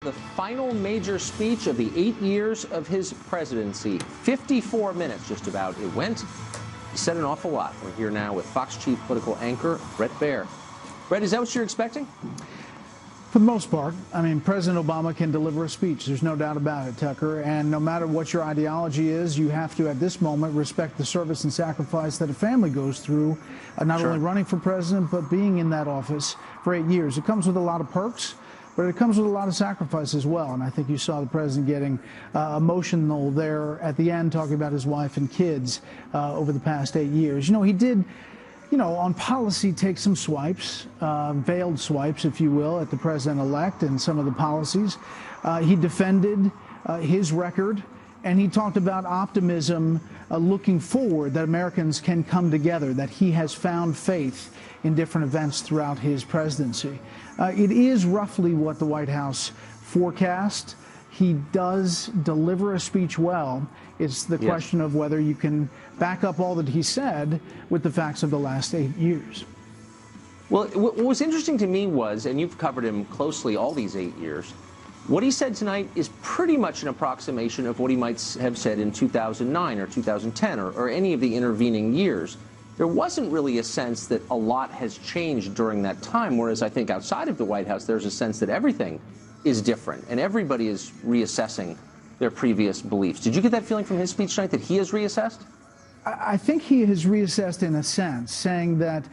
The final major speech of the 8 years of his presidency. 54 minutes, just about, it went. He said an awful lot. We're here now with Fox chief political anchor Bret Baier. Bret, is that what you're expecting? For the most part. I mean, President Obama can deliver a speech. There's no doubt about it, Tucker. And no matter what your ideology is, you have to, at this moment, respect the service and sacrifice that a family goes through, not only running for president, but being in that office for 8 years. It comes with a lot of perks, but it comes with a lot of sacrifice as well. And I think you saw the president getting emotional there at the end, talking about his wife and kids over the past 8 years. You know, he did, on policy, take some swipes, veiled swipes, if you will, at the president-elect and some of the policies. He defended his record, and he talked about optimism looking forward, that Americans can come together, that he has found faith in different events throughout his presidency. It is roughly what the White House forecast. He does deliver a speech well. It's the question of whether you can back up all that he said with the facts of the last 8 years. Well, what was interesting to me was, and you've covered him closely all these 8 years, what he said tonight is pretty much an approximation of what he might have said in 2009 or 2010 or any of the intervening years. There wasn't really a sense that a lot has changed during that time, whereas I think outside of the White House, there's a sense that everything is different and everybody is reassessing their previous beliefs. Did you get that feeling from his speech tonight, that he has reassessed? I think he has reassessed in a sense, saying that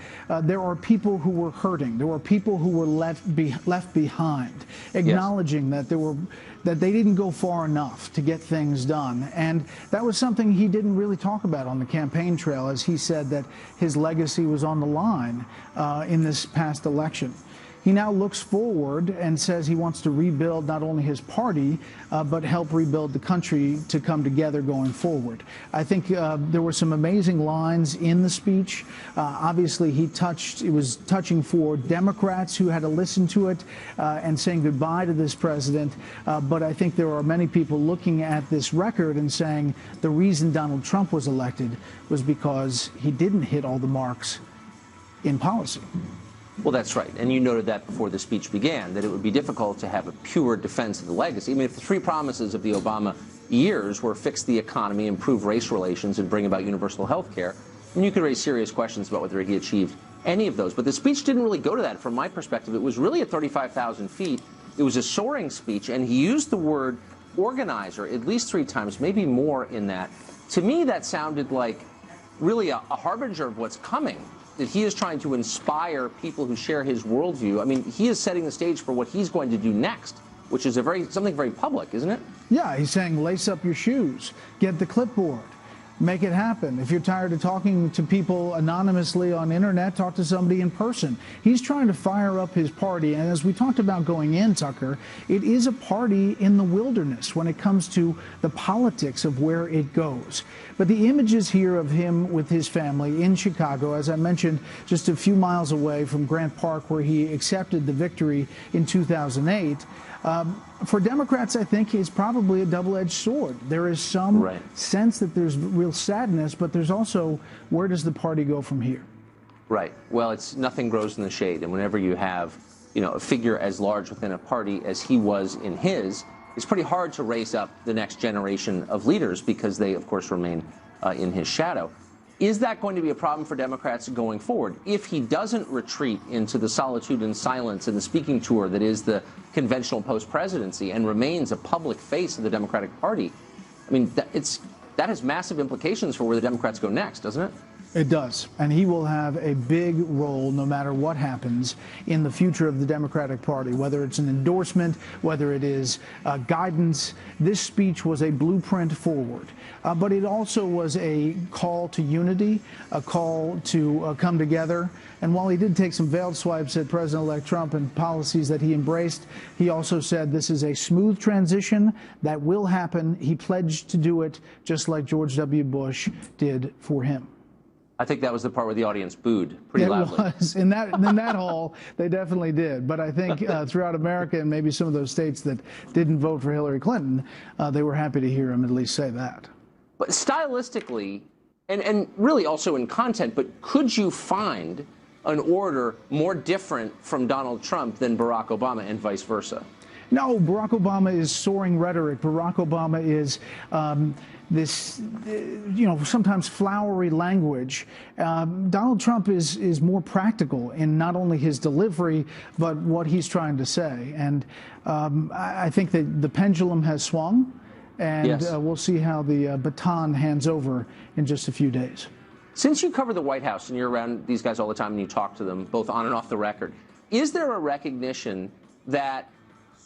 there are people who were hurting, there were people who were left behind, acknowledging that they didn't go far enough to get things done. And that was something he didn't really talk about on the campaign trail, as he said that his legacy was on the line in this past election. He now looks forward and says he wants to rebuild not only his party, but help rebuild the country to come together going forward. I think there were some amazing lines in the speech. Obviously, it was touching for Democrats who had to listen to it and saying goodbye to this president. But I think there are many people looking at this record and saying the reason Donald Trump was elected was because he didn't hit all the marks in policy. Well, that's right. And you noted that before the speech began, that it would be difficult to have a pure defense of the legacy. I mean, if the three promises of the Obama years were fix the economy, improve race relations, and bring about universal health care, then you could raise serious questions about whether he achieved any of those. But the speech didn't really go to that from my perspective. It was really at 35,000 feet. It was a soaring speech, and he used the word organizer at least 3 times, maybe more in that. To me, that sounded like really a harbinger of what's coming, that he is trying to inspire people who share his worldview. I mean, he is setting the stage for what he's going to do next, which is something very public, isn't it? Yeah, he's saying lace up your shoes, get the clipboard, make it happen. If you're tired of talking to people anonymously on internet, talk to somebody in person. He's trying to fire up his party. And as we talked about going in, Tucker, it is a party in the wilderness when it comes to the politics of where it goes. But the images here of him with his family in Chicago, as I mentioned, just a few miles away from Grant Park, where he accepted the victory in 2008, for Democrats, I think, is probably a double-edged sword. There is some sense that there's real sadness, but there's also, where does the party go from here? Right. Well, nothing grows in the shade. And whenever you have, a figure as large within a party as he was in his, it's pretty hard to raise up the next generation of leaders because they, of course, remain in his shadow. Is that going to be a problem for Democrats going forward if he doesn't retreat into the solitude and silence and the speaking tour that is the conventional post-presidency and remains a public face of the Democratic Party? I mean, that has massive implications for where the Democrats go next, doesn't it? It does. And he will have a big role no matter what happens in the future of the Democratic Party, whether it's an endorsement, whether it is guidance. This speech was a blueprint forward. But it also was a call to unity, a call to come together. And while he did take some veiled swipes at President-elect Trump and policies that he embraced, he also said this is a smooth transition that will happen. He pledged to do it just like George W. Bush did for him. I think that was the part where the audience booed pretty loudly. It was. In that hall, they definitely did. But I think throughout America and maybe some of those states that didn't vote for Hillary Clinton, they were happy to hear him at least say that. But stylistically, and really also in content, but could you find an order more different from Donald Trump than Barack Obama and vice versa? No, Barack Obama is soaring rhetoric. Barack Obama is this, sometimes flowery language. Donald Trump is more practical in not only his delivery, but what he's trying to say. And I think that the pendulum has swung, and yes. We'll see how the baton hands over in just a few days. Since you cover the White House and you're around these guys all the time and you talk to them both on and off the record, is there a recognition that,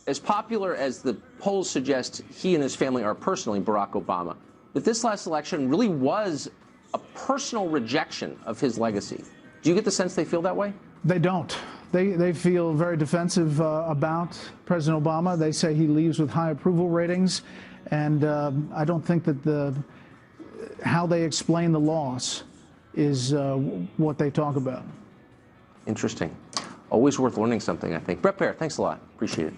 as popular as the polls suggest he and his family are personally, Barack Obama, that this last election really was a personal rejection of his legacy? Do you get the sense they feel that way? They don't. They feel very defensive about President Obama. They say he leaves with high approval ratings, and I don't think that how they explain the loss is what they talk about. Interesting. Always worth learning something, I think. Bret Baier, thanks a lot. Appreciate it.